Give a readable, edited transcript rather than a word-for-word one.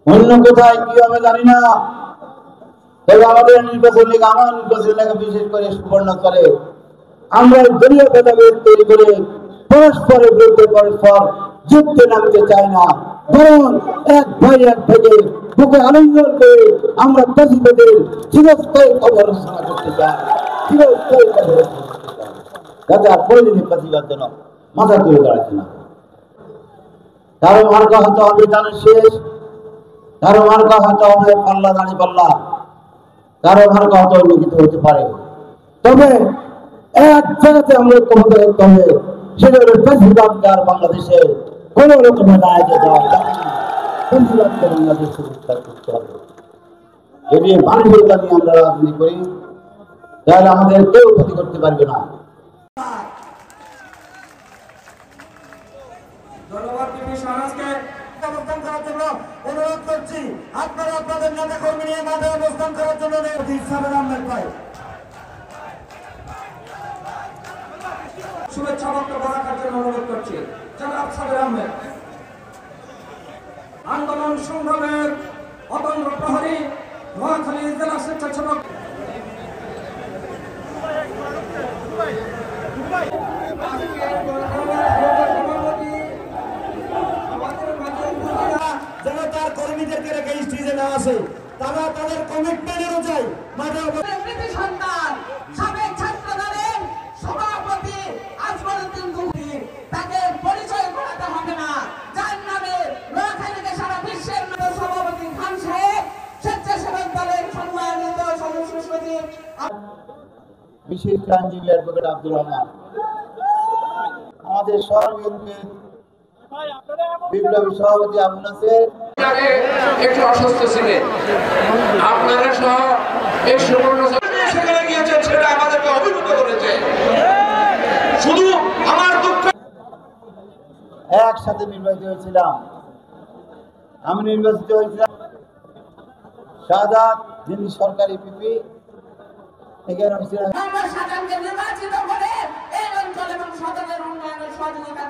অন্য কোথায় কি হবে জানি না, তবে আমাদের নির্বাচন লীগ আমার নির্বাচন লীগে বিশেষ করে সুবর্ণ করে আমরা দলীয় ভেদাভেদ তৈরি করে পরস্পরের বিরুদ্ধে পরস্পর যুদ্ধে নামতে চাই না, বরং এক ভাই এক থেকে বুকে আলিঙ্গন করে আমরা প্রতিবেদের চিরস্থায়ী অবস্থান করতে চাই, চিরস্থায়ী যাতে আর প্রয়োজনীয় প্রতিবাদ যেন মাথা তুলে দাঁড়াচ্ছে না। কারো মার্কা হতে হবে দানের শেষ, কারো মার্কা হতে হবে পাল্লা দাঁড়ি পাল্লা, কারো মার্কা হতে অন্য কিছু হতে পারে, তবে এক জায়গাতে আমরা ক্ষমতা রাখতে হবে, সেটা হলো বেশিরভাগ বাংলাদেশে কোন রকমের রায়কে দেওয়া যাবে না, বেশিরভাগকে বাংলাদেশে উদ্ধার করতে হবে। যদি মানবিকতা নিয়ে আমরা রাজনীতি করি তাহলে আমাদের কেউ ক্ষতি করতে পারবে না। ধন্যবাদ বিপি সমাজকে অবস্থান করার জন্য অনুরোধ করছি। আপনারা আপনাদের নেতা কর্মী নিয়ে মাঠে অবস্থান করার জন্য শুভেচ্ছা বক্তব্য রাখার জন্য অনুরোধ করছি। জনাব সাবের আহমেদ আন্দোলন সংগ্রামের অতন্ত্র প্রহরী নোয়াখালী জেলা স্বেচ্ছাসেবক জনতার কর্মীদেরকে রেখে স্টেজে না আসে, তারা তাদের কমিটমেন্ট অনুযায়ী মাঠে সন্তান সাবেক ছাত্র দলের সভাপতি আজমলউদ্দিন গুহরি তাকে পরিচয় করাতে হবে না, যার নামে নোয়াখালীকে সারা বিশ্বের সভাপতি খান সাহেব স্বেচ্ছাসেবক দলের সম্মানিত সদস্য সচিব বিশিষ্ট আইনজীবী অ্যাডভোকেট আব্দুর রহমান, আমাদের শহর বিএনপির বিপ্লবী সভাপতি আবু নাসের একটু অসুস্থ ছিলেন, আপনারা সহ এই সুবর্ণ সেখানে গিয়েছেন, সেটা আমাদেরকে অভিভূত করেছে। শুধু আমার দুঃখ একসাথে নির্বাচিত হয়েছিলাম, আমি নির্বাচিত হয়েছিলাম শাহাদাত, যিনি সরকারি পিপি এখানে নির্বাচিত করে এই অঞ্চল এবং সদরের উন্নয়নের সহযোগিতা